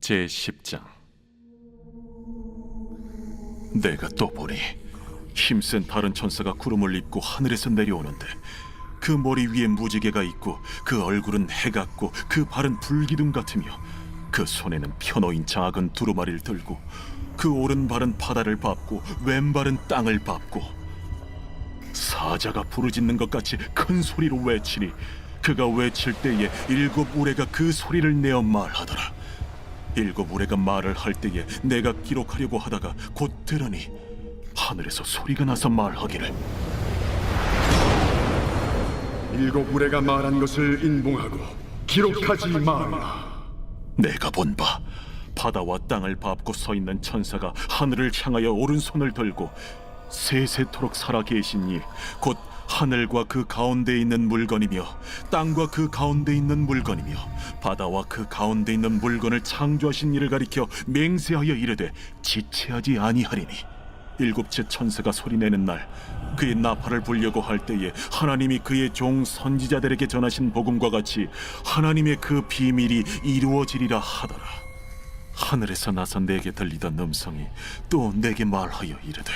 제10장. 내가 또 보니 힘센 다른 천사가 구름을 입고 하늘에서 내려오는데 그 머리 위에 무지개가 있고 그 얼굴은 해 같고 그 발은 불기둥 같으며 그 손에는 펴놓인 작은 두루마리를 들고 그 오른발은 바다를 밟고 왼발은 땅을 밟고 사자가 부르짖는 것 같이 큰 소리로 외치니 그가 외칠 때에 일곱 우레가 그 소리를 내어 말하더라. 일곱 우레가 말을 할 때에 내가 기록하려고 하다가 곧 들으니 하늘에서 소리가 나서 말하기를, 일곱 우레가 말한 것을 인봉하고 기록하지 말라. 내가 본 바 바다와 땅을 밟고 서 있는 천사가 하늘을 향하여 오른손을 들고 세세토록 살아계신 이 곧 하늘과 그 가운데 있는 물건이며 땅과 그 가운데 있는 물건이며 바다와 그 가운데 있는 물건을 창조하신 이를 가리켜 맹세하여 이르되 지체하지 아니하리니, 일곱째 천사가 소리내는 날 그의 나팔을 불려고 할 때에 하나님이 그의 종 선지자들에게 전하신 복음과 같이 하나님의 그 비밀이 이루어지리라 하더라. 하늘에서 나서 내게 들리던 음성이 또 내게 말하여 이르되,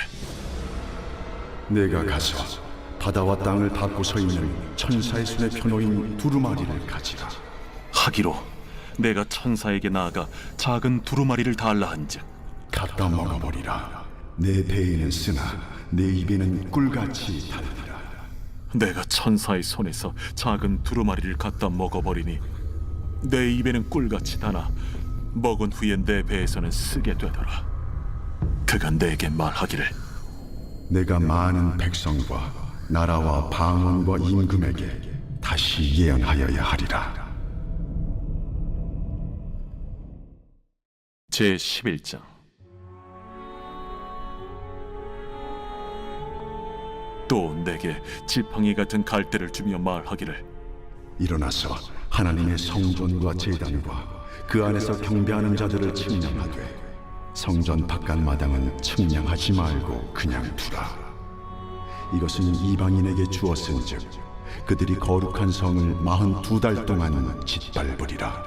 내가 가서 바다와 땅을 밟고 서 있는 천사의 손에 펴놓인 두루마리를 가지라. 하기로 내가 천사에게 나아가 작은 두루마리를 달라 한즉 갖다 먹어버리라. 내 배에는 쓰나 내 입에는 꿀같이 달리라. 내가 천사의 손에서 작은 두루마리를 갖다 먹어버리니 내 입에는 꿀같이 다나 먹은 후에 내 배에서는 쓰게 되더라. 그가 내게 말하기를, 내가 많은 백성과 나라와 방언과 임금에게 다시 예언하여야 하리라. 제11장. 또 내게 지팡이 같은 갈대를 주며 말하기를, 일어나서 하나님의 성전과 제단과 그 안에서 경배하는 자들을 측량하되 성전 바깥 마당은 측량하지 말고 그냥 두라. 이것은 이방인에게 주었은즉 그들이 거룩한 성을 42달 동안 짓밟으리라.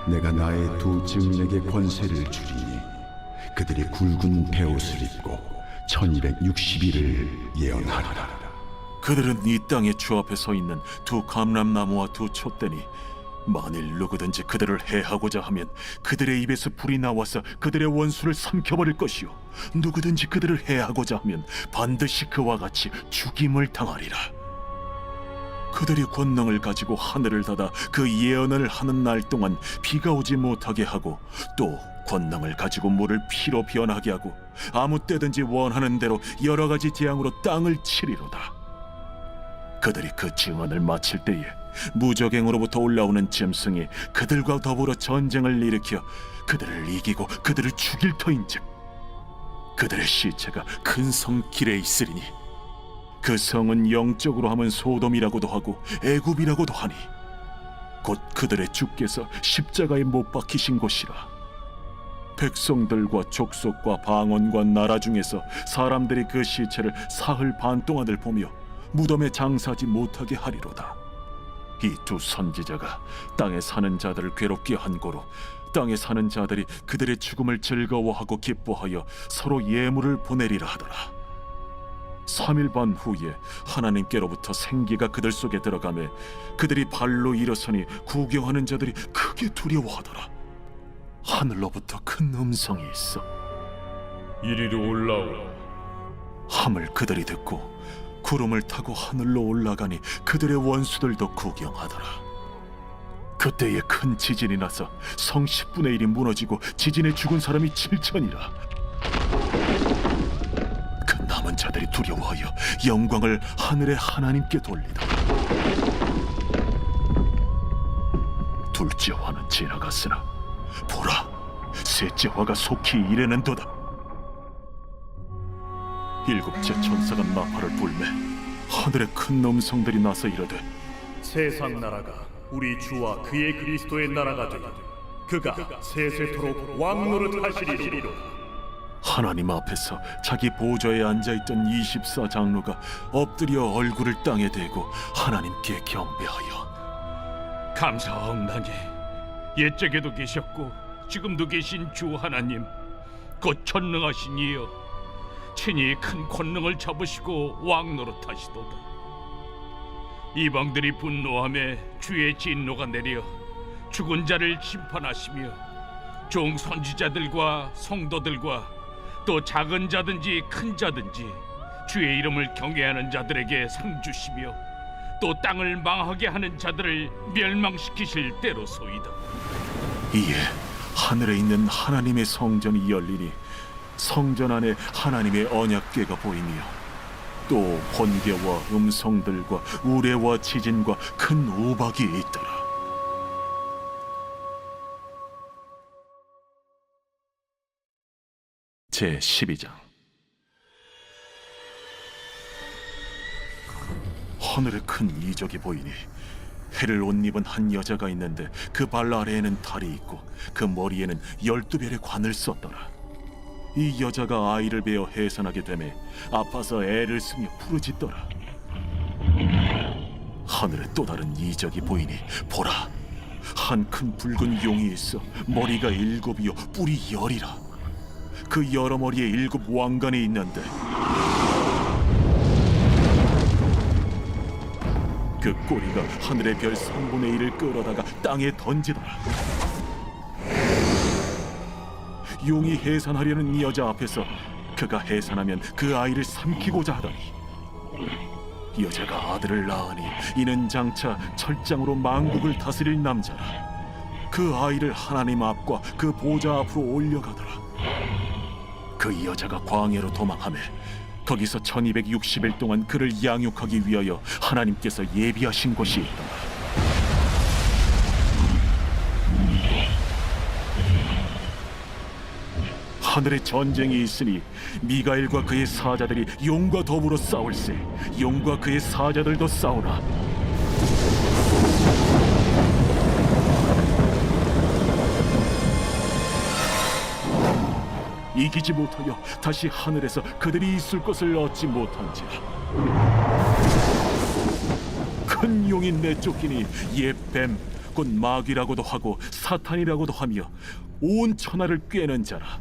내가 나의 두 증인에게 권세를 주리니 그들이 굵은 베옷을 입고 1260일을 예언하리라. 그들은 이 땅의 주 앞에 서 있는 두 감람나무와 두 촛대니 만일 누구든지 그들을 해하고자 하면 그들의 입에서 불이 나와서 그들의 원수를 삼켜버릴 것이요 누구든지 그들을 해하고자 하면 반드시 그와 같이 죽임을 당하리라. 그들이 권능을 가지고 하늘을 닫아 그 예언을 하는 날 동안 비가 오지 못하게 하고 또 권능을 가지고 물을 피로 변하게 하고 아무 때든지 원하는 대로 여러 가지 재앙으로 땅을 치리로다. 그들이 그 증언을 마칠 때에 무적행으로부터 올라오는 짐승이 그들과 더불어 전쟁을 일으켜 그들을 이기고 그들을 죽일 터인즉 그들의 시체가 큰 성 길에 있으리니 그 성은 영적으로 하면 소돔이라고도 하고 애굽이라고도 하니 곧 그들의 주께서 십자가에 못 박히신 곳이라. 백성들과 족속과 방언과 나라 중에서 사람들이 그 시체를 사흘 반 동안을 보며 무덤에 장사하지 못하게 하리로다. 이 두 선지자가 땅에 사는 자들을 괴롭게 한 고로 땅에 사는 자들이 그들의 죽음을 즐거워하고 기뻐하여 서로 예물을 보내리라 하더라. 3일 반 후에 하나님께로부터 생기가 그들 속에 들어가매 그들이 발로 일어서니 구경하는 자들이 크게 두려워하더라. 하늘로부터 큰 음성이 있어 이리로 올라오라. 함을 그들이 듣고 구름을 타고 하늘로 올라가니 그들의 원수들도 구경하더라. 그때에 큰 지진이 나서 성 10분의 1이 무너지고 지진에 죽은 사람이 7천이라. 그 남은 자들이 두려워하여 영광을 하늘의 하나님께 돌리더라. 둘째 화는 지나갔으나 보라, 셋째 화가 속히 이르는도다. 일곱째 천사가 나팔을 불매 하늘에 큰 음성들이 나서 이르되, 세상 나라가 우리 주와 그의 그리스도의 나라가 되니 그가 세세토록 왕노릇 하시리로. 하나님 앞에서 자기 보좌에 앉아있던 24장로가 엎드려 얼굴을 땅에 대고 하나님께 경배하여 감사하옵나니 옛적에도 계셨고 지금도 계신 주 하나님, 곧 전능하신 이여, 친히 큰 권능을 잡으시고 왕 노릇하시도다. 이방들이 분노하며 주의 진노가 내려 죽은 자를 심판하시며 종 선지자들과 성도들과 또 작은 자든지 큰 자든지 주의 이름을 경외하는 자들에게 상 주시며 또 땅을 망하게 하는 자들을 멸망시키실 때로소이다. 이에 하늘에 있는 하나님의 성전이 열리니 성전 안에 하나님의 언약궤가 보이며 또 번개와 음성들과 우레와 지진과 큰 우박이 있더라. 제 12장. 하늘에 큰 이적이 보이니 해를 옷 입은 한 여자가 있는데 그 발 아래에는 달이 있고 그 머리에는 12별의 관을 썼더라. 이 여자가 아이를 베어 해산하게 되매 아파서 애를 쓰며 부르짖더라. 하늘에 또 다른 이적이 보이니 보라, 한 큰 붉은 용이 있어 머리가 7이요 뿔이 10이라. 그 여러 머리에 7 왕관이 있는데 그 꼬리가 하늘의 별 3분의 1을 끌어다가 땅에 던지더라. 용이 해산하려는 이 여자 앞에서 그가 해산하면 그 아이를 삼키고자 하더니 여자가 아들을 낳으니 이는 장차 철장으로 만국을 다스릴 남자라. 그 아이를 하나님 앞과 그 보좌 앞으로 올려가더라. 그 여자가 광야로 도망하며 거기서 1260일 동안 그를 양육하기 위하여 하나님께서 예비하신 곳이 있더라. 하늘에 전쟁이 있으니 미가엘과 그의 사자들이 용과 더불어 싸울세. 용과 그의 사자들도 싸우나 이기지 못하여 다시 하늘에서 그들이 있을 것을 얻지 못한지라. 큰 용이 내쫓기니 옛 뱀 곧 마귀라고도 하고 사탄이라고도 하며 온 천하를 꿰는 자라.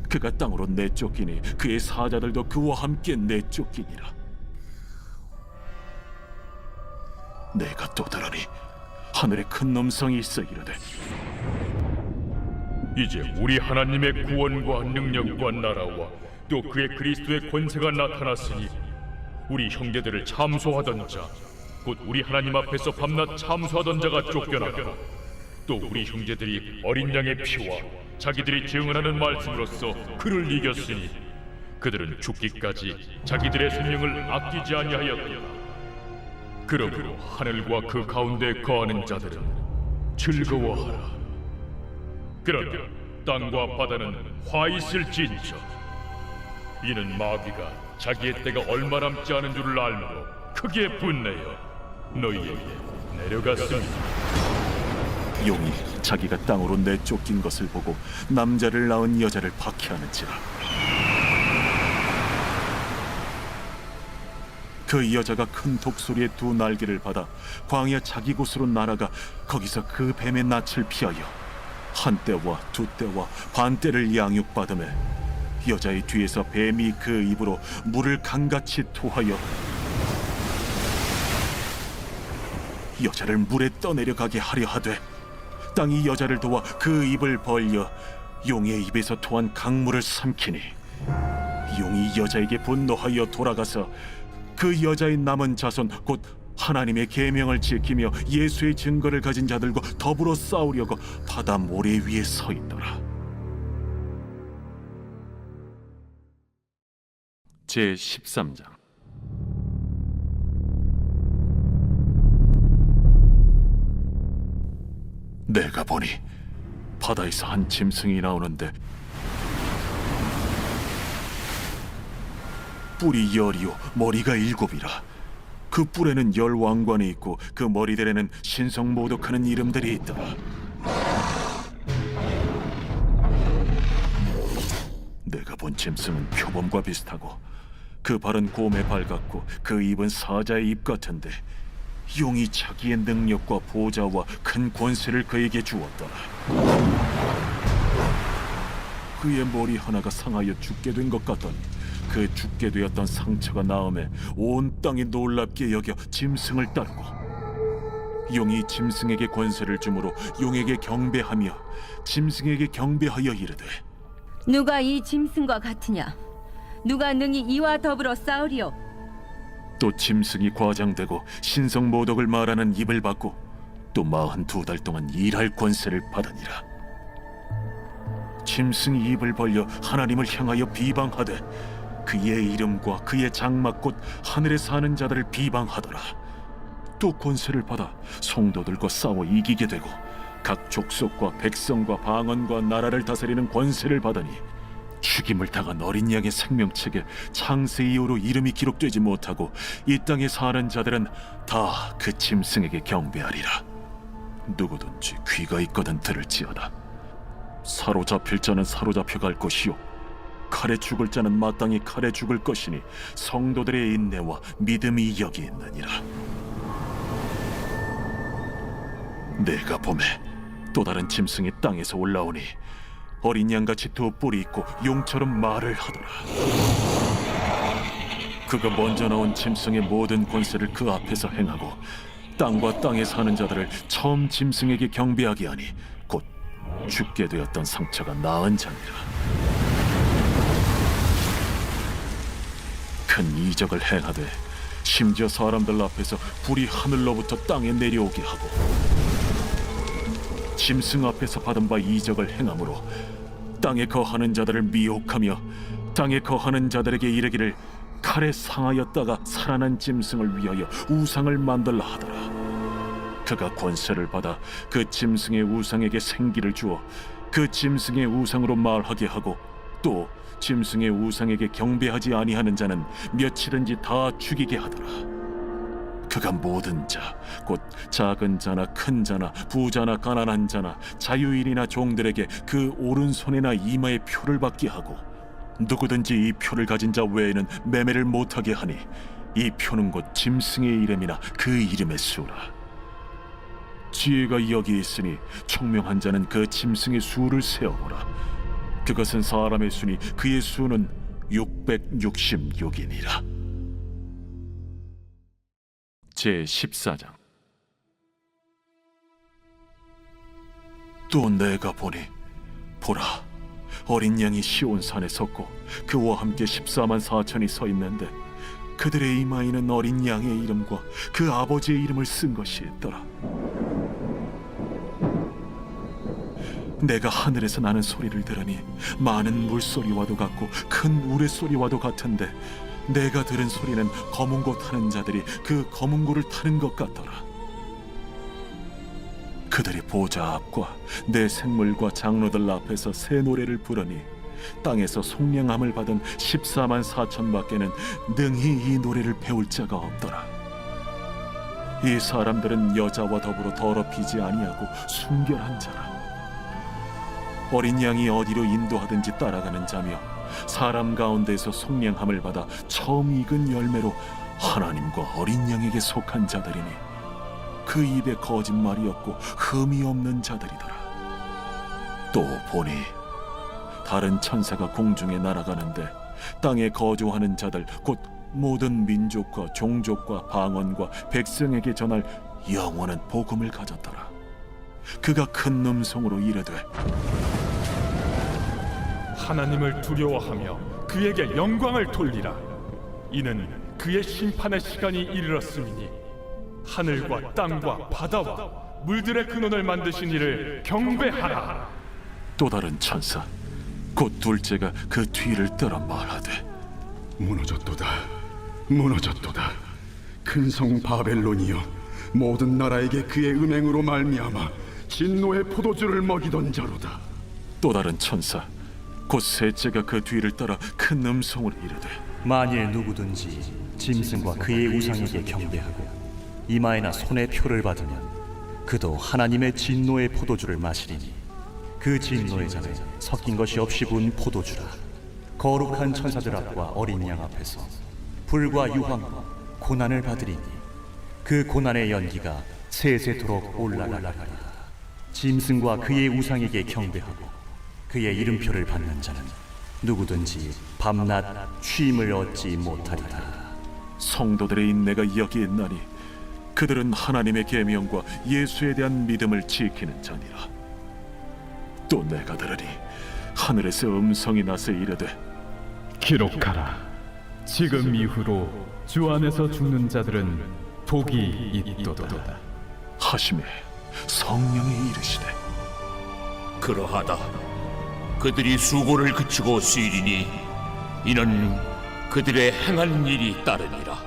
그가 땅으로 내쫓기니 그의 사자들도 그와 함께 내쫓기니라. 내가 또 들으니 하늘에 큰 음성이 있어 이르되 이제 우리 하나님의 구원과 능력과 나라와 또 그의 그리스도의 권세가 나타났으니 우리 형제들을 참소하던 자, 곧 우리 하나님 앞에서 밤낮 참소하던 자가 쫓겨나고 또 우리 형제들이 어린 양의 피와 자기들이 증언하는 말씀으로써 그를 이겼으니 그들은 죽기까지 자기들의 생명을 아끼지 아니하였다. 그러므로 하늘과 그 가운데 거하는 자들은 즐거워하라. 그러나 땅과 바다는 화 있을진저. 이는 마귀가 자기의 때가 얼마 남지 않은 줄을 알므로 크게 분내어 너희에게 내려갔습니다. 용이 자기가 땅으로 내쫓긴 것을 보고 남자를 낳은 여자를 박해하는지라. 그 여자가 큰 독수리의 2 날개를 받아 광야 자기 곳으로 날아가 거기서 그 뱀의 낯을 피하여 한 때와 2 때와 반 때를 양육받으며 여자의 뒤에서 뱀이 그 입으로 물을 강같이 토하여 여자를 물에 떠내려가게 하려 하되 땅이 여자를 도와 그 입을 벌려 용의 입에서 토한 강물을 삼키니 용이 여자에게 분노하여 돌아가서 그 여자의 남은 자손 곧 하나님의 계명을 지키며 예수의 증거를 가진 자들과 더불어 싸우려고 바다 모래 위에 서 있더라. 제 13장. 내가 보니 바다에서 한 짐승이 나오는데 뿔이 10이요 머리가 7이라. 그 뿔에는 10 왕관이 있고 그 머리들에는 신성모독하는 이름들이 있더라. 내가 본 짐승은 표범과 비슷하고 그 발은 곰의 발 같고 그 입은 사자의 입 같은데 용이 자기의 능력과 보좌와 큰 권세를 그에게 주었더라. 그의 머리 하나가 상하여 죽게 된 것 같더니 그 죽게 되었던 상처가 나음에 온 땅이 놀랍게 여겨 짐승을 따르고 용이 짐승에게 권세를 주므로 용에게 경배하며 짐승에게 경배하여 이르되 누가 이 짐승과 같으냐? 누가 능히 이와 더불어 싸우리요? 또 짐승이 과장되고 신성 모독을 말하는 입을 받고 또 42달 동안 일할 권세를 받으니라. 짐승이 입을 벌려 하나님을 향하여 비방하되 그의 이름과 그의 장막 곧 하늘에 사는 자들을 비방하더라. 또 권세를 받아 성도들과 싸워 이기게 되고 각 족속과 백성과 방언과 나라를 다스리는 권세를 받으니 죽임을 당한 어린 양의 생명책에 창세 이후로 이름이 기록되지 못하고 이 땅에 사는 자들은 다 그 짐승에게 경배하리라. 누구든지 귀가 있거든 들을지어다. 사로잡힐 자는 사로잡혀 갈 것이요 칼에 죽을 자는 마땅히 칼에 죽을 것이니 성도들의 인내와 믿음이 여기 있느니라. 내가 보매 또 다른 짐승이 땅에서 올라오니 어린 양같이 두 뿔이 있고 용처럼 말을 하더라. 그가 먼저 나온 짐승의 모든 권세를 그 앞에서 행하고 땅과 땅에 사는 자들을 처음 짐승에게 경배하게 하니 곧 죽게 되었던 상처가 나은 자니라. 큰 이적을 행하되 심지어 사람들 앞에서 불이 하늘로부터 땅에 내려오게 하고 짐승 앞에서 받은 바 이적을 행함으로 땅에 거하는 자들을 미혹하며 땅에 거하는 자들에게 이르기를 칼에 상하였다가 살아난 짐승을 위하여 우상을 만들라 하더라. 그가 권세를 받아 그 짐승의 우상에게 생기를 주어 그 짐승의 우상으로 말하게 하고 또 짐승의 우상에게 경배하지 아니하는 자는 며칠든지 다 죽이게 하더라. 그가 모든 자, 곧 작은 자나 큰 자나 부자나 가난한 자나 자유인이나 종들에게 그 오른손이나 이마에 표를 받게 하고 누구든지 이 표를 가진 자 외에는 매매를 못하게 하니 이 표는 곧 짐승의 이름이나 그 이름의 수라. 지혜가 여기 있으니 총명한 자는 그 짐승의 수를 세어보라. 그것은 사람의 수니 그의 수는 666이니라. 제14장. 또 내가 보니 보라 어린 양이 시온산에 섰고 그와 함께 14만 4천이 서 있는데 그들의 이마에는 어린 양의 이름과 그 아버지의 이름을 쓴 것이 있더라. 내가 하늘에서 나는 소리를 들으니 많은 물소리와도 같고 큰 우레소리와도 같은데 내가 들은 소리는 검은고 타는 자들이 그 검은고를 타는 것 같더라. 그들이 보좌 앞과 내 생물과 장로들 앞에서 새 노래를 부르니 땅에서 속량함을 받은 14만 4천 밖에는 능히 이 노래를 배울 자가 없더라. 이 사람들은 여자와 더불어 더럽히지 아니하고 순결한 자라. 어린 양이 어디로 인도하든지 따라가는 자며 사람 가운데서 속량함을 받아 처음 익은 열매로 하나님과 어린 양에게 속한 자들이니 그 입에 거짓말이 없고 흠이 없는 자들이더라. 또 보니 다른 천사가 공중에 날아가는데 땅에 거주하는 자들 곧 모든 민족과 종족과 방언과 백성에게 전할 영원한 복음을 가졌더라. 그가 큰 음성으로 이르되 하나님을 두려워하며 그에게 영광을 돌리라. 이는 그의 심판의 시간이 이르렀음이니 하늘과 땅과 바다와 물들의 근원을 만드신 이를 경배하라. 또 다른 천사 곧 둘째가 그 뒤를 따라 말하되 무너졌도다 무너졌도다 큰 성 바벨론이여 모든 나라에게 그의 은행으로 말미암아 진노의 포도주를 먹이던 자로다. 또 다른 천사 곧 셋째가 그 뒤를 따라 큰 음성으로 이르되 만일 누구든지 짐승과 그의 우상에게 경배하고 이마에나 손에 표를 받으면 그도 하나님의 진노의 포도주를 마시리니 그 진노의 잔에 섞인 것이 없이 부은 포도주라. 거룩한 천사들 앞과 어린 양 앞에서 불과 유황과 고난을 받으리니 그 고난의 연기가 세세토록 올라가리라. 짐승과 그의 우상에게 경배하고 그의 이름표를 받는 자는 누구든지 밤낮 쉼을 얻지 못하리라. 성도들의 인내가 여기에 있나니 그들은 하나님의 계명과 예수에 대한 믿음을 지키는 자니라. 또 내가 들으니 하늘에서 음성이 나서 이르되 기록하라. 지금 이후로 주 안에서 죽는 자들은 복이 있도다. 하심에 성령이 이르시되 그러하다. 그들이 수고를 그치고 쉬리니 이는 그들의 행한 일이 따르니라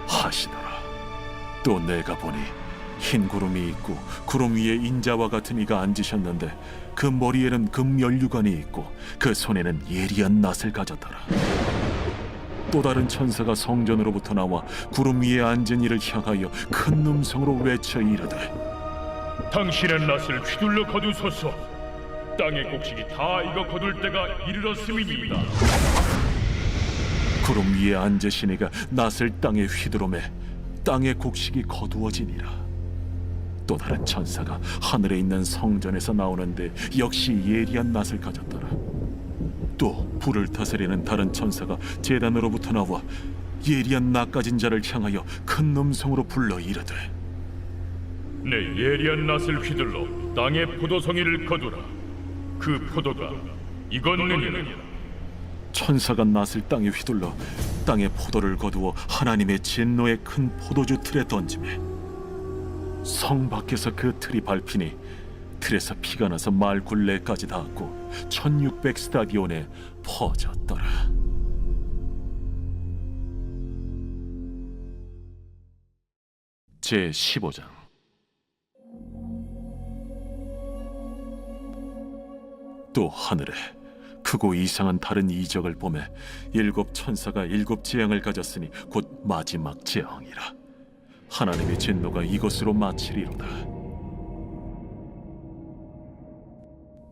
하시더라. 또 내가 보니 흰 구름이 있고 구름 위에 인자와 같은 이가 앉으셨는데 그 머리에는 금면류관이 있고 그 손에는 예리한 낫을 가졌더라. 또 다른 천사가 성전으로부터 나와 구름 위에 앉은 이를 향하여 큰 음성으로 외쳐 이르되 당신의 낫을 휘둘러 거두소서. 땅의 곡식이 다 익어 거둘 때가 이르렀음이니이다. 구름 위에 앉으신 이가 낫을 땅에 휘두르매 땅의 곡식이 거두어지니라. 또 다른 천사가 하늘에 있는 성전에서 나오는데 역시 예리한 낫을 가졌더라. 또 불을 다스리는 다른 천사가 제단으로부터 나와 예리한 낫 가진 자를 향하여 큰 음성으로 불러 이르되 내 예리한 낫을 휘둘러 땅의 포도송이를 거두라. 그 포도가 익었느니라. 천사가 낫을 땅에 휘둘러 땅의 포도를 거두어 하나님의 진노의 큰 포도주 틀에 던지매 성 밖에서 그 틀이 밟히니 틀에서 피가 나서 말 굴레까지 닿았고 1600 스타디온에 퍼졌더라. 제 15장. 또 하늘에 크고 이상한 다른 이적을 보매 일곱 천사가 일곱 재앙을 가졌으니 곧 마지막 재앙이라. 하나님의 진노가 이것으로 마치리로다.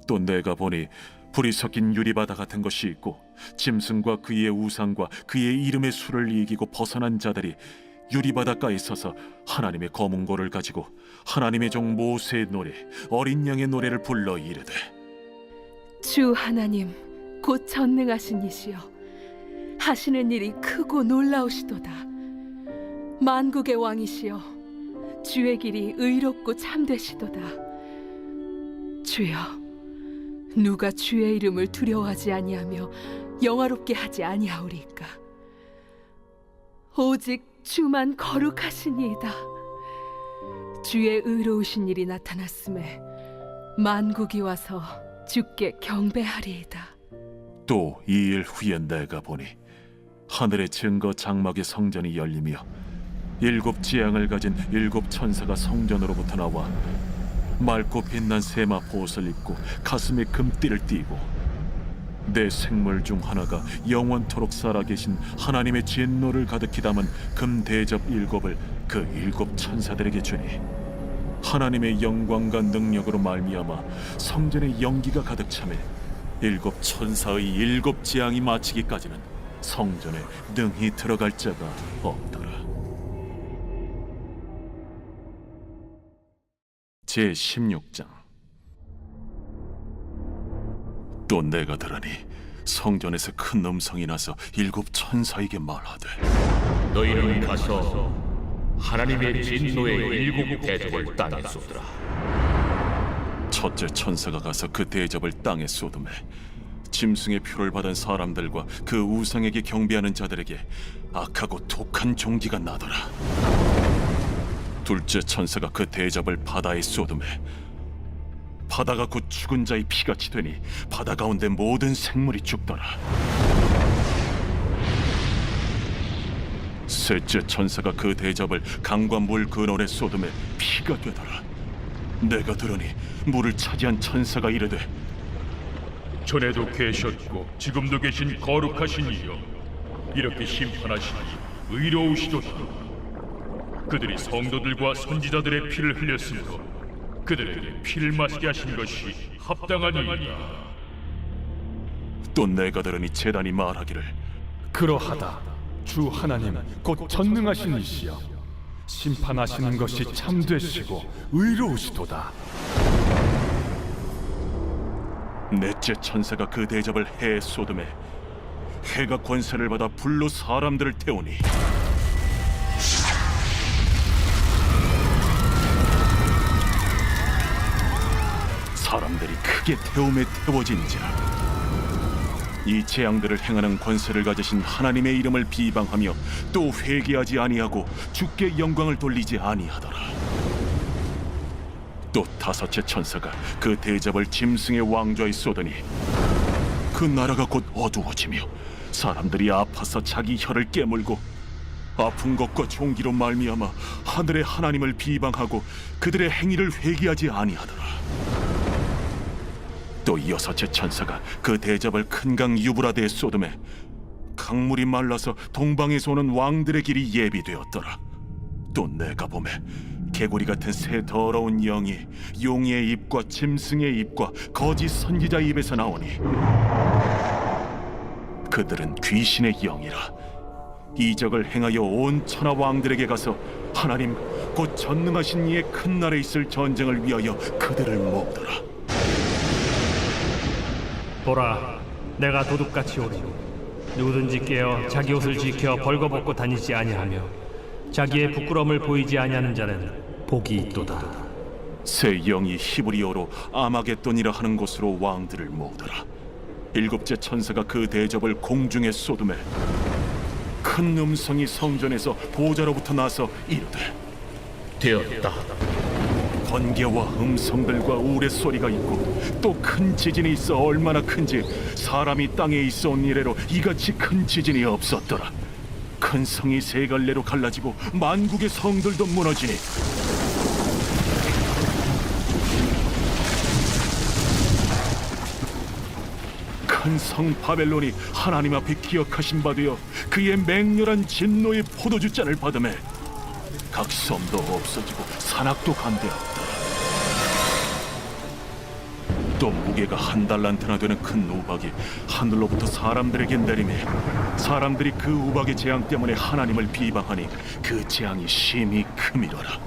또 내가 보니 불이 섞인 유리바다 같은 것이 있고 짐승과 그의 우상과 그의 이름의 수를 이기고 벗어난 자들이 유리바닷가에 서서 하나님의 검은고를 가지고 하나님의 종 모세의 노래 어린 양의 노래를 불러 이르되 주 하나님 곧 전능하신 이시여 하시는 일이 크고 놀라우시도다. 만국의 왕이시여 주의 길이 의롭고 참되시도다. 주여 누가 주의 이름을 두려워하지 아니하며 영화롭게 하지 아니하오리까. 오직 주만 거룩하시니이다. 주의 의로우신 일이 나타났음에 만국이 와서 주께 경배하리이다. 또 2일 후에 내가 보니 하늘의 증거 장막의 성전이 열리며 일곱 지향을 가진 일곱 천사가 성전으로부터 나와 맑고 빛난 세마 보옷을 입고 가슴에 금띠를 띠고 내 생물 중 하나가 영원토록 살아계신 하나님의 진노를 가득히 담은 금 대접 일곱을 그 일곱 천사들에게 주니 하나님의 영광과 능력으로 말미암아 성전에 연기가 가득 차매 일곱 천사의 일곱 재앙이 마치기까지는 성전에 능히 들어갈 자가 없더라. 제 16장. 또 내가 들으니 성전에서 큰 음성이 나서 일곱 천사에게 말하되 너희는 가서 하나님의 진노의 일곱 대접을 땅에 쏟으라. 첫째 천사가 가서 그 대접을 땅에 쏟음에 짐승의 표를 받은 사람들과 그 우상에게 경배하는 자들에게 악하고 독한 종기가 나더라. 둘째 천사가 그 대접을 바다에 쏟음에 바다가 곧 죽은 자의 피같이 되니 바다 가운데 모든 생물이 죽더라. 셋째 천사가 그 대접을 강과 물 근원에 쏟음에 피가 되더라. 내가 들으니 물을 차지한 천사가 이르되 전에도 계셨고 지금도 계신 거룩하신 이여 이렇게 심판하시니 의로우시도다. 그들이 성도들과 선지자들의 피를 흘렸으므로 그들에게 피를 마시게 하신 것이 합당하니이다. 또 내가 들으니 제단이 말하기를 그러하다. 주 하나님 곧 전능하신 이시여 심판하시는 것이 참되시고 의로우시도다. 넷째 천사가 그 대접을 해에 쏟음에 해가 권세를 받아 불로 사람들을 태우니 사람들이 크게 태움에 태워진지라. 이 재앙들을 행하는 권세를 가지신 하나님의 이름을 비방하며 또 회개하지 아니하고 주께 영광을 돌리지 아니하더라. 또 다섯째 천사가 그 대접을 짐승의 왕좌에 쏟으니 그 나라가 곧 어두워지며 사람들이 아파서 자기 혀를 깨물고 아픈 것과 종기로 말미암아 하늘의 하나님을 비방하고 그들의 행위를 회개하지 아니하더라. 또 여섯째 천사가 그 대접을 큰 강 유브라데에 쏟음에 강물이 말라서 동방에서 오는 왕들의 길이 예비되었더라. 또 내가 보매 개구리 같은 새 더러운 영이 용의 입과 짐승의 입과 거짓 선지자 입에서 나오니 그들은 귀신의 영이라. 이적을 행하여 온 천하 왕들에게 가서 하나님 곧 전능하신 이의 큰 날에 있을 전쟁을 위하여 그들을 모으더라. 보라, 내가 도둑같이 오리니 누구든지 깨어 자기 옷을 지켜 벌거벗고 다니지 아니하며 자기의 부끄러움을 보이지 아니하는 자는 복이 있도다. 새 영이 히브리어로 아마겟돈이라 하는 곳으로 왕들을 모으더라. 일곱째 천사가 그 대접을 공중에 쏟음에 큰 음성이 성전에서 보좌로부터 나서 이르되 되었다. 번개와 음성들과 우레소리가 있고 또 큰 지진이 있어 얼마나 큰지 사람이 땅에 있어 온 이래로 이같이 큰 지진이 없었더라. 큰 성이 세 갈래로 갈라지고 만국의 성들도 무너지니 큰 성 바벨론이 하나님 앞에 기억하신 바 되어 그의 맹렬한 진노의 포도주잔을 받음에 각 섬도 없어지고 산악도 간대하였다. 또 무게가 1달란트나 되는 큰 우박이 하늘로부터 사람들에게 내리매 사람들이 그 우박의 재앙 때문에 하나님을 비방하니 그 재앙이 심히 크미러라.